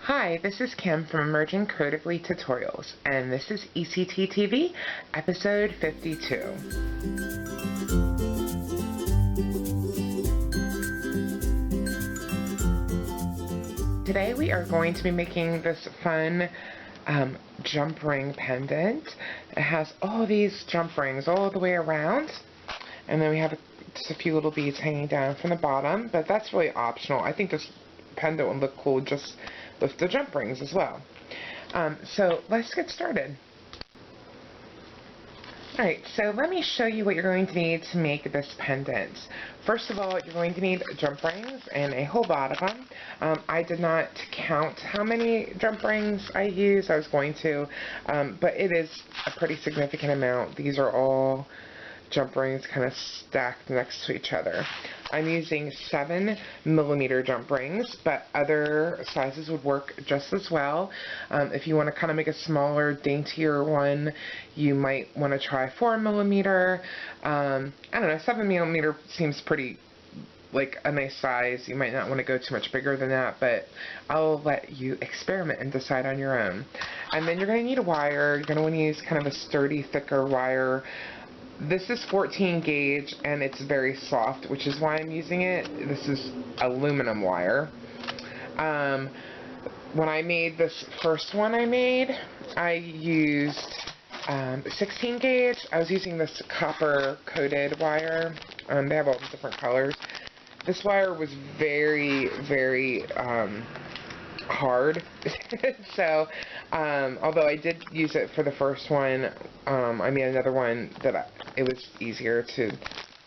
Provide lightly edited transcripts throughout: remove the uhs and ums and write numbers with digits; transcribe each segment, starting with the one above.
Hi, this is Kim from Emerging Creatively Tutorials, and this is ECT TV, episode 52. Today we are going to be making this fun jump ring pendant. It has all these jump rings all the way around, and then we have just a few little beads hanging down from the bottom, but that's really optional. I think this pendant would look cool just with the jump rings as well. So let's get started. Alright, so let me show you what you're going to need to make this pendant. First of all, you're going to need jump rings and a whole lot of them. I did not count how many jump rings I used. I was going to, but it is a pretty significant amount. These are all jump rings kind of stacked next to each other. I'm using 7mm jump rings, but other sizes would work just as well. If you want to kind of make a smaller, daintier one, you might want to try 4mm. I don't know, 7mm seems pretty like a nice size. You might not want to go too much bigger than that, but I'll let you experiment and decide on your own. And then you're going to need a wire. You're going to want to use kind of a sturdy, thicker wire. This is 14 gauge and it's very soft, which is why I'm using it. This is aluminum wire. When I made this first one I used 16 gauge. I was using this copper coated wire. They have all the different colors. This wire was very, very hard. So although I did use it for the first one, I made another one that it was easier to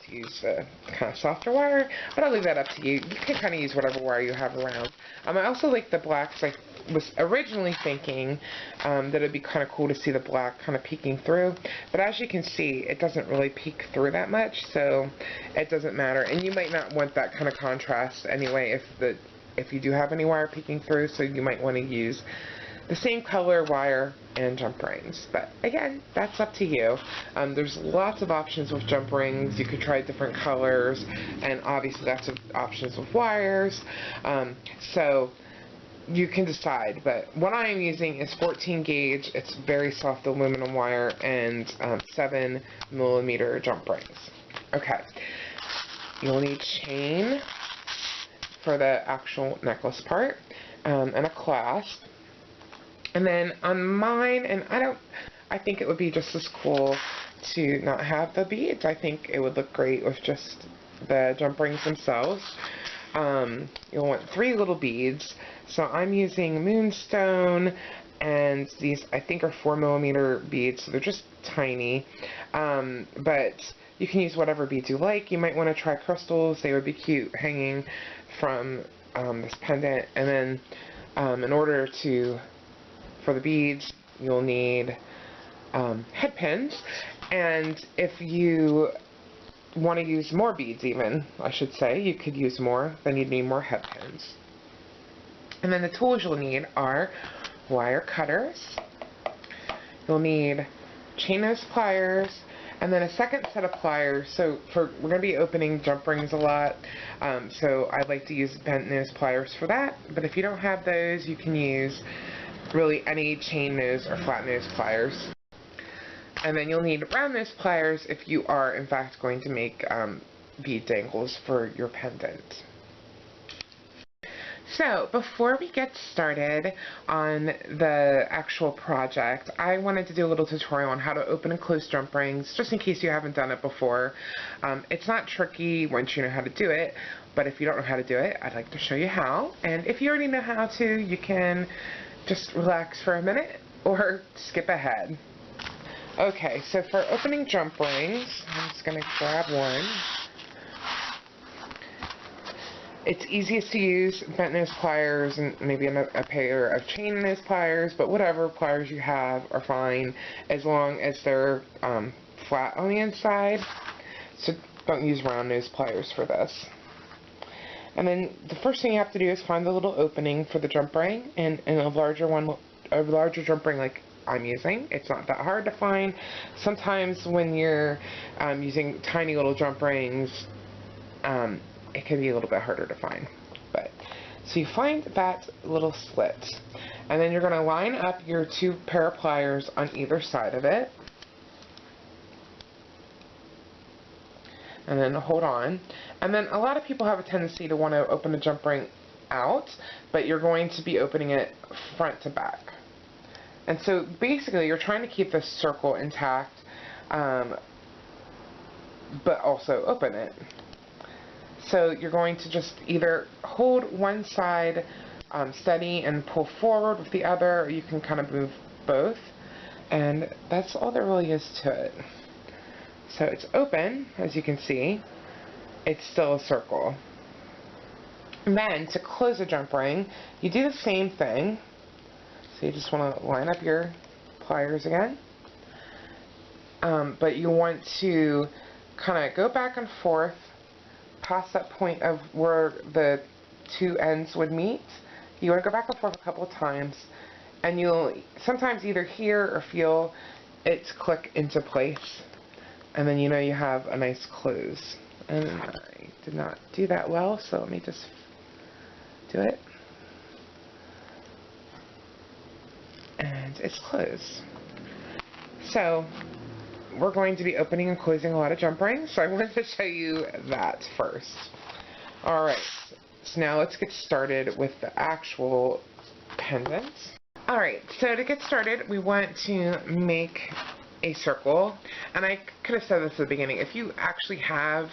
use a kind of softer wire, but I'll leave that up to you. You can kind of use whatever wire you have around. I also like the blacks. I was originally thinking that it'd be kind of cool to see the black kind of peeking through, but as you can see, it doesn't really peek through that much, so it doesn't matter. And you might not want that kind of contrast anyway if you do have any wire peeking through, so you might want to use the same color wire and jump rings. But again, that's up to you. There's lots of options with jump rings. You could try different colors, and obviously lots of options with wires. So you can decide, but what I am using is 14 gauge. It's very soft aluminum wire and 7mm jump rings. Okay, you'll need chain for the actual necklace part, and a clasp. And then on mine, and I think it would be just as cool to not have the beads. I think it would look great with just the jump rings themselves. You'll want 3 little beads. So I'm using moonstone, and these I think are 4mm beads, so they're just tiny. But you can use whatever beads you like. You might want to try crystals. They would be cute hanging from this pendant. And then in order for the beads, you'll need head pins. And if you want to use more beads even, I should say, you could use more, then you'd need more head pins. And then the tools you'll need are wire cutters. You'll need chain nose pliers, and then a second set of pliers. So we're going to be opening jump rings a lot, so I like to use bent nose pliers for that. But if you don't have those, you can use really any chain nose or flat nose pliers. And then you'll need round nose pliers if you are in fact going to make bead dangles for your pendant. So before we get started on the actual project, I wanted to do a little tutorial on how to open and close jump rings, just in case you haven't done it before. It's not tricky once you know how to do it, but if you don't know how to do it, I'd like to show you how. And if you already know how to, you can just relax for a minute or skip ahead. Okay, so for opening jump rings, I'm just going to grab one. It's easiest to use bent nose pliers and maybe a pair of chain nose pliers, but whatever pliers you have are fine as long as they're flat on the inside. So don't use round nose pliers for this. And then the first thing you have to do is find the little opening for the jump ring, and a larger jump ring like I'm using. It's not that hard to find. Sometimes when you're using tiny little jump rings, it can be a little bit harder to find. But So you find that little slit, And then you're going to line up your 2 pair of pliers on either side of it. And then hold on. And then a lot of people have a tendency to want to open the jump ring out, but you're going to be opening it front to back. And so basically you're trying to keep this circle intact, but also open it. So you're going to just either hold one side steady and pull forward with the other, or you can kind of move both. And that's all there really is to it. So it's open, as you can see. It's still a circle. And then to close a jump ring, you do the same thing. So you just want to line up your pliers again. But you want to kind of go back and forth past that point of where the 2 ends would meet. You want to go back and forth a couple of times, and you'll sometimes either hear or feel it click into place. And then you know you have a nice close. And I did not do that well, so let me just do it. And it's closed. So we're going to be opening and closing a lot of jump rings, so I wanted to show you that first. Alright, so now let's get started with the actual pendant. Alright, so to get started, we want to make a circle, and I could have said this at the beginning. If you actually have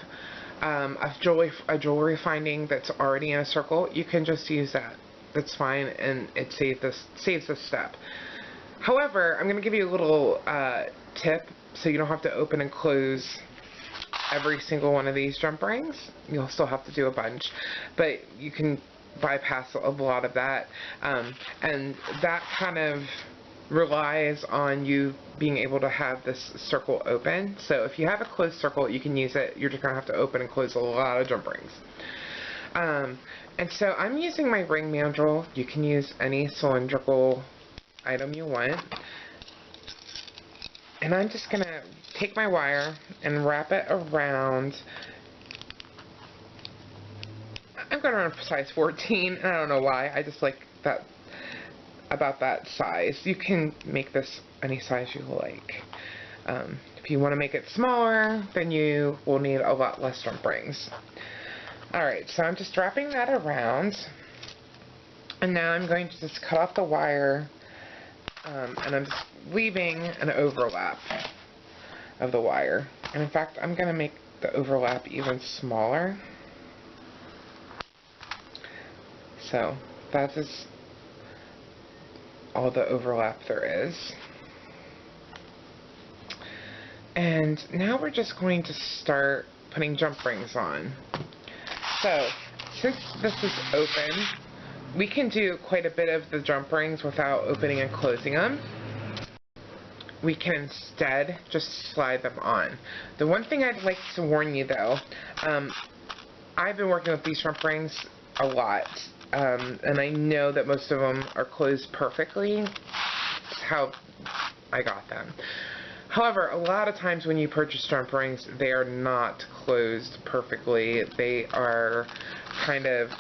a jewelry finding that's already in a circle, you can just use that. That's fine, and it saves this step. However, I'm going to give you a little tip so you don't have to open and close every single one of these jump rings. You'll still have to do a bunch, but you can bypass a lot of that, and that kind of relies on you being able to have this circle open. So if you have a closed circle, you can use it. You're just going to have to open and close a lot of jump rings. And so I'm using my ring mandrel. You can use any cylindrical item you want. And I'm just going to take my wire and wrap it around. I'm going around size 14, and I don't know why. I just like that, about that size. You can make this any size you like. If you want to make it smaller, then you will need a lot less jump rings. Alright, so I'm just wrapping that around, and now I'm going to just cut off the wire, and I'm just leaving an overlap of the wire. And in fact, I'm going to make the overlap even smaller. So that is all the overlap there is. And now we're just going to start putting jump rings on. So, since this is open, we can do quite a bit of the jump rings without opening and closing them. We can instead just slide them on. The one thing I'd like to warn you though, I've been working with these jump rings a lot, and I know that most of them are closed perfectly. That's how I got them. However, a lot of times when you purchase jump rings, they are not closed perfectly. They are kind of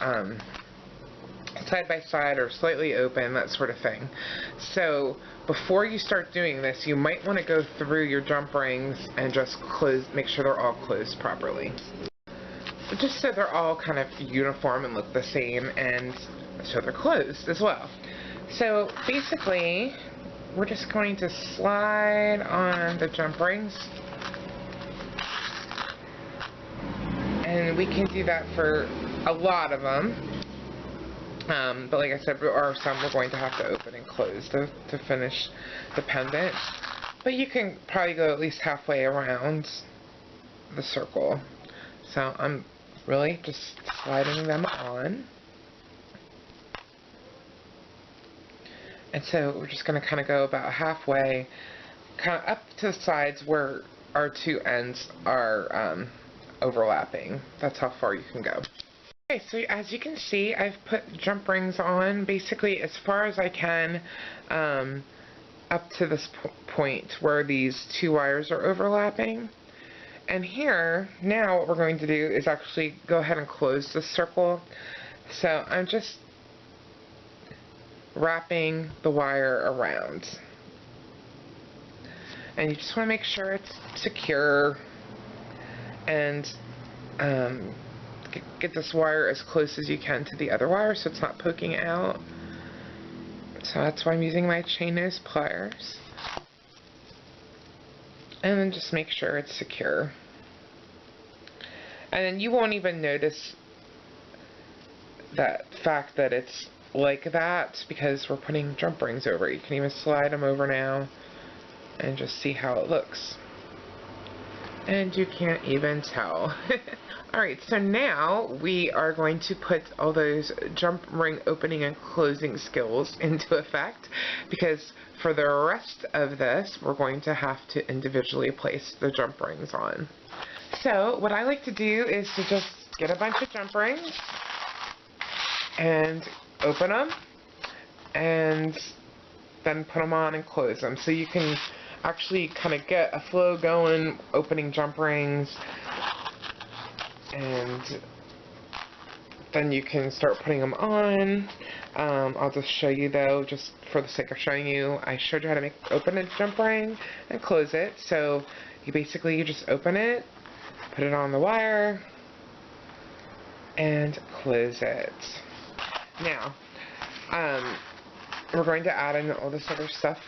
side by side or slightly open, that sort of thing. So before you start doing this, you might want to go through your jump rings and just make sure they're all closed properly. Just so they're all kind of uniform and look the same, and so they're closed as well. So basically, we're just going to slide on the jump rings, and we can do that for a lot of them, but like I said, there are some we're going to have to open and close to finish the pendant, but you can probably go at least halfway around the circle. So I'm really just sliding them on. And so we're just going to kind of go about halfway, kind of up to the sides where our 2 ends are overlapping. That's how far you can go. Okay, so as you can see, I've put jump rings on basically as far as I can, up to this point where these 2 wires are overlapping. And here, now what we're going to do is actually go ahead and close this circle. So I'm just wrapping the wire around. And you just want to make sure it's secure, and get this wire as close as you can to the other wire so it's not poking out. So that's why I'm using my chain nose pliers. And then just make sure it's secure. And then you won't even notice that fact that it's like that because we're putting jump rings over it. You can even slide them over now and just see how it looks. And you can't even tell. Alright, so now we are going to put all those jump ring opening and closing skills into effect, because for the rest of this we're going to have to individually place the jump rings on. So what I like to do is to just get a bunch of jump rings and open them and then put them on and close them. So you can actually kind of get a flow going, opening jump rings, and then you can start putting them on. I'll just show you though, just for the sake of showing you, I showed you how to open a jump ring and close it. So you just open it, put it on the wire, and close it. Now, we're going to add in all this other stuff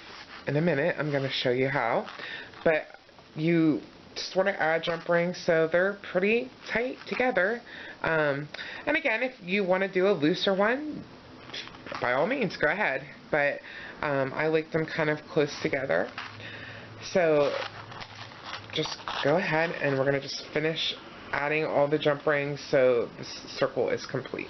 in a minute. I'm going to show you how, but you just want to add jump rings so they're pretty tight together. And again, if you want to do a looser one, by all means, go ahead. But I like them kind of close together. So just go ahead, and we're going to just finish adding all the jump rings so this circle is complete.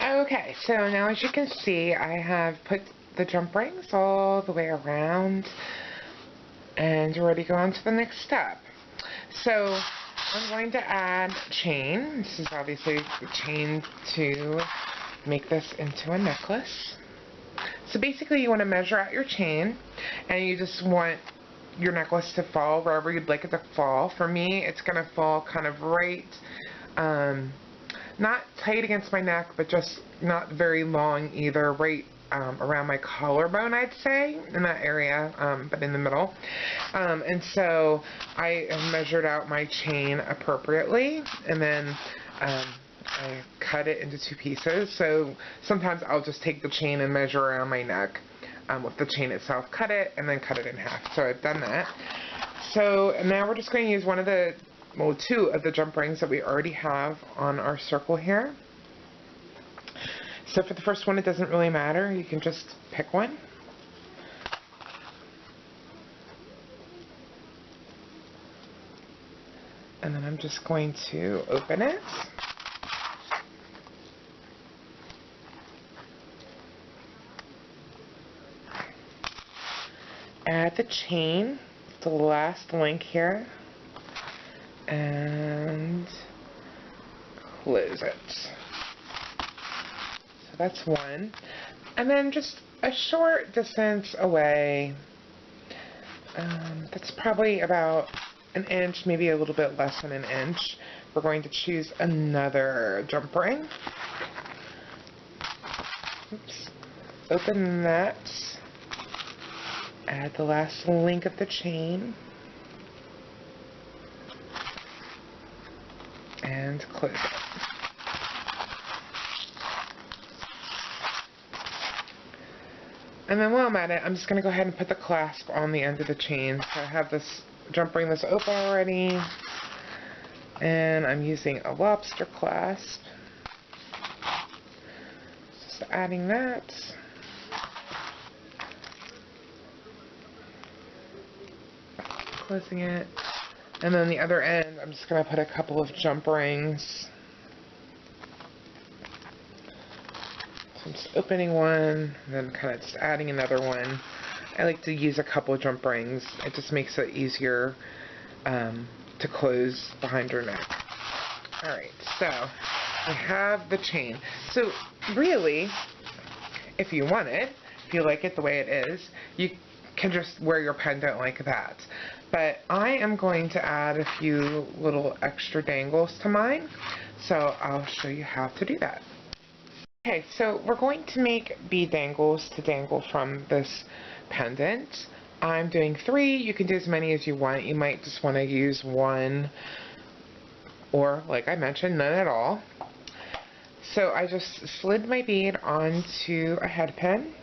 Okay, so now as you can see, I have put the jump rings all the way around, and we're ready to go on to the next step. So I'm going to add chain. This is obviously the chain to make this into a necklace. So basically you want to measure out your chain, and you just want your necklace to fall wherever you'd like it to fall. For me, it's going to fall kind of right, not tight against my neck, but just not very long either, right around my collarbone, I'd say, in that area, but in the middle. And so I measured out my chain appropriately, and then I cut it into 2 pieces. So sometimes I'll just take the chain and measure around my neck with the chain itself, cut it, and then cut it in half. So I've done that. So now we're just going to use 2 of the jump rings that we already have on our circle here. So for the first one, it doesn't really matter. You can just pick one. And then I'm just going to open it. Add the chain, the last link here, and close it. So that's one. And then just a short distance away, that's probably about an inch, maybe a little bit less than an inch, we're going to choose another jump ring. Oops. Open that. Add the last link of the chain. And close it. And then while I'm at it, I'm just going to go ahead and put the clasp on the end of the chain. So I have this jump ring that's open already, and I'm using a lobster clasp. Just adding that. Closing it. And then the other end, I'm just going to put a couple of jump rings. So I'm just opening one, and then kind of just adding another one. I like to use a couple of jump rings. It just makes it easier to close behind your neck. Alright, so I have the chain. So really, if you want it, if you like it the way it is, you can just wear your pendant like that. But I am going to add a few little extra dangles to mine, so I'll show you how to do that. Okay, so we're going to make bead dangles to dangle from this pendant. I'm doing 3. You can do as many as you want. You might just want to use 1, or like I mentioned, none at all. So I just slid my bead onto a head pin,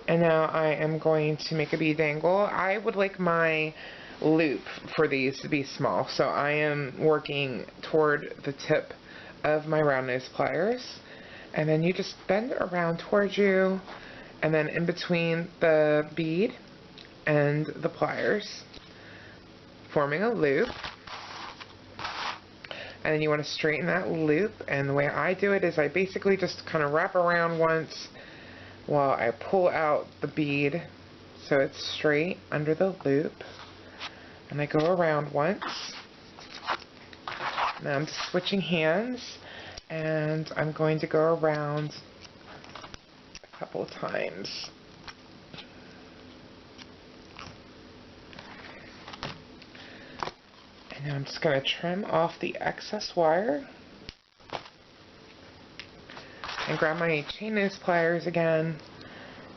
and now I am going to make a bead dangle. I would like my loop for these to be small, so I am working toward the tip of my round nose pliers, and then you just bend around towards you, and then in between the bead and the pliers, forming a loop. And then you want to straighten that loop, and the way I do it is I basically just kind of wrap around once while I pull out the bead so it's straight under the loop, and I go around once. Now I'm just switching hands, and I'm going to go around a couple of times. And now I'm just going to trim off the excess wire and grab my chain nose pliers again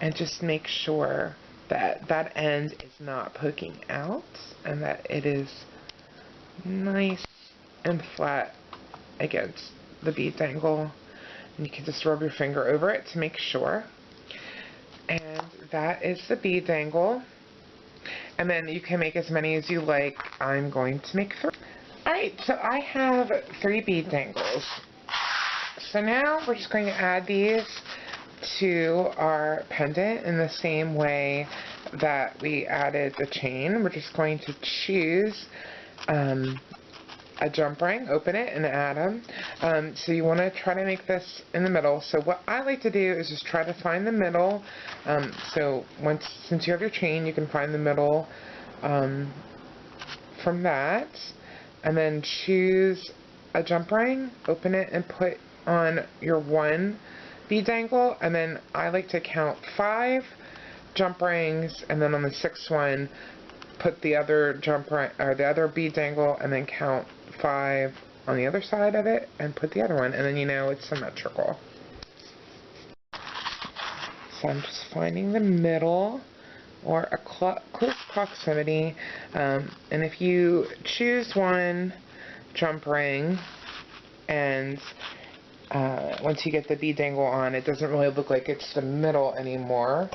and just make sure that that end is not poking out and that it is nice and flat against the bead dangle. And you can just rub your finger over it to make sure. And that is the bead dangle. And then you can make as many as you like. I'm going to make 3. Alright, so I have 3 bead dangles. So now we're just going to add these to our pendant in the same way that we added the chain. We're just going to choose a jump ring, open it, and add them. So you want to try to make this in the middle. So what I like to do is just try to find the middle. So since you have your chain, you can find the middle from that, and then choose a jump ring, open it, and put on your 1 bead dangle. And then I like to count 5 jump rings, and then on the 6th one, put the other jump ring or the other bead dangle, and then count 5 on the other side of it and put the other one, and then you know it's symmetrical. So I'm just finding the middle or a close proximity, and if you choose 1 jump ring and once you get the bead dangle on, it doesn't really look like it's the middle anymore.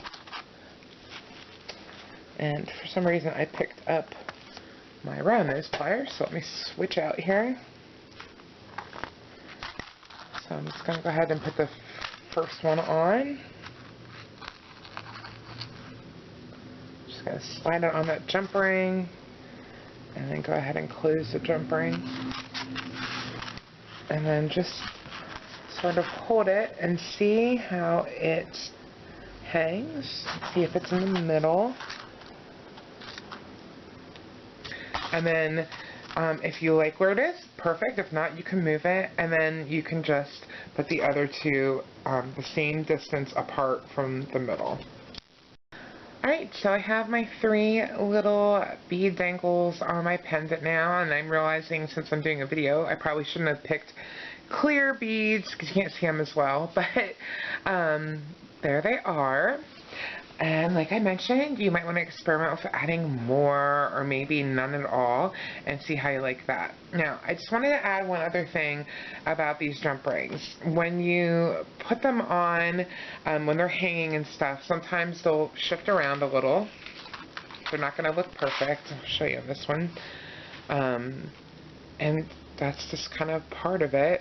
And for some reason I picked up my round nose pliers, so let me switch out here. So I'm just going to go ahead and put the first one on. Just going to slide it on that jump ring, and then go ahead and close the jump ring. And then just sort of hold it and see how it hangs. See if it's in the middle. And then if you like where it is, perfect. If not, you can move it, and then you can just put the other 2 the same distance apart from the middle. Alright, so I have my 3 little bead dangles on my pendant now, and I'm realizing since I'm doing a video, I probably shouldn't have picked clear beads because you can't see them as well, but there they are. And like I mentioned, you might want to experiment with adding more or maybe none at all and see how you like that. Now, I just wanted to add one other thing about these jump rings. When you put them on, when they're hanging and stuff, sometimes they'll shift around a little. They're not going to look perfect. I'll show you on this one. And that's just kind of part of it.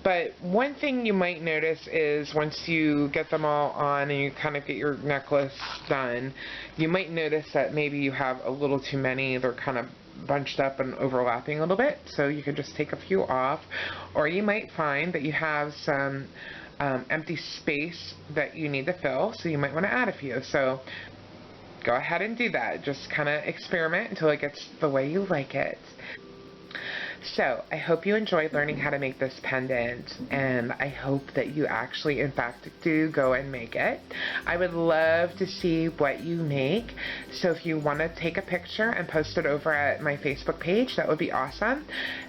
But one thing you might notice is once you get them all on and you kind of get your necklace done, you might notice that maybe you have a little too many. They're kind of bunched up and overlapping a little bit, so you can just take a few off. Or you might find that you have some empty space that you need to fill, so you might want to add a few. So go ahead and do that. Just kind of experiment until it gets the way you like it. So, I hope you enjoyed learning how to make this pendant, and I hope that you actually, in fact, do go and make it. I would love to see what you make, so if you want to take a picture and post it over at my Facebook page, that would be awesome.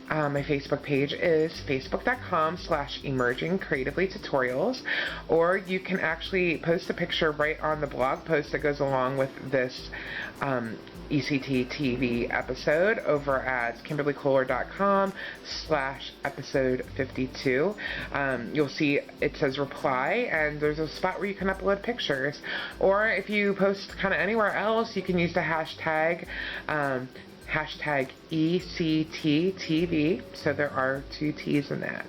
My Facebook page is facebook.com/emergingcreativelytutorials, or you can actually post a picture right on the blog post that goes along with this ECT TV episode over at kimberlykohler.com/episode 52. You'll see it says reply, and there's a spot where you can upload pictures. Or if you post kind of anywhere else, you can use the hashtag ECTTV. So there are 2 T's in that.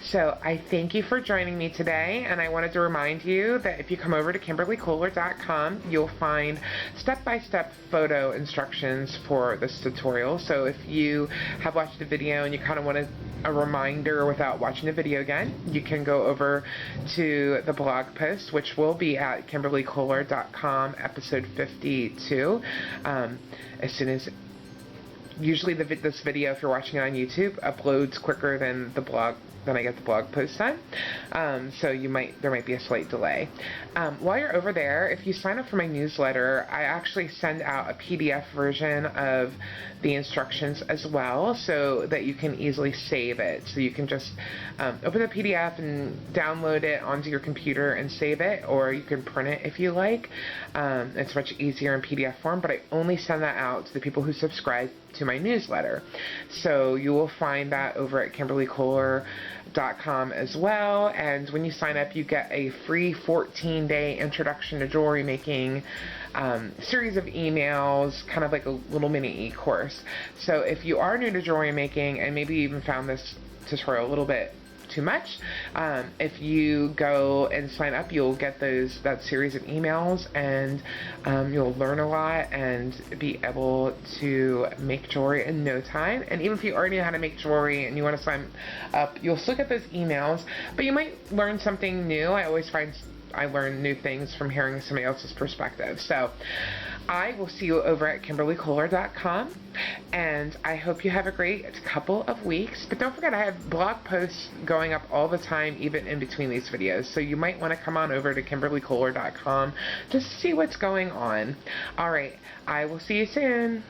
So I thank you for joining me today, and I wanted to remind you that if you come over to kimberlykohler.com, you'll find step-by-step photo instructions for this tutorial. So if you have watched the video and you kind of want a reminder without watching the video again, you can go over to the blog post, which will be at kimberlykohler.com episode 52. As soon as usually this video, if you're watching it on YouTube, uploads quicker than the blog. Then I get the blog post done, so there might be a slight delay. While you're over there, if you sign up for my newsletter, I actually send out a PDF version of the instructions as well, so that you can easily save it. So you can just open the PDF and download it onto your computer and save it, or you can print it if you like. It's much easier in PDF form, but I only send that out to the people who subscribe to my newsletter. So you will find that over at kimberlykohler.com as well, and when you sign up, you get a free 14-day introduction to jewelry making series of emails, kind of like a little mini e-course. So if you are new to jewelry making and maybe you even found this tutorial a little bit too much, if you go and sign up, you'll get that series of emails, and you'll learn a lot and be able to make jewelry in no time. And even if you already know how to make jewelry and you want to sign up, you'll still get those emails, but you might learn something new. I always find I learn new things from hearing somebody else's perspective. So I will see you over at kimberlykohler.com, and I hope you have a great couple of weeks. But don't forget, I have blog posts going up all the time, even in between these videos. So you might want to come on over to kimberlykohler.com just to see what's going on. All right, I will see you soon.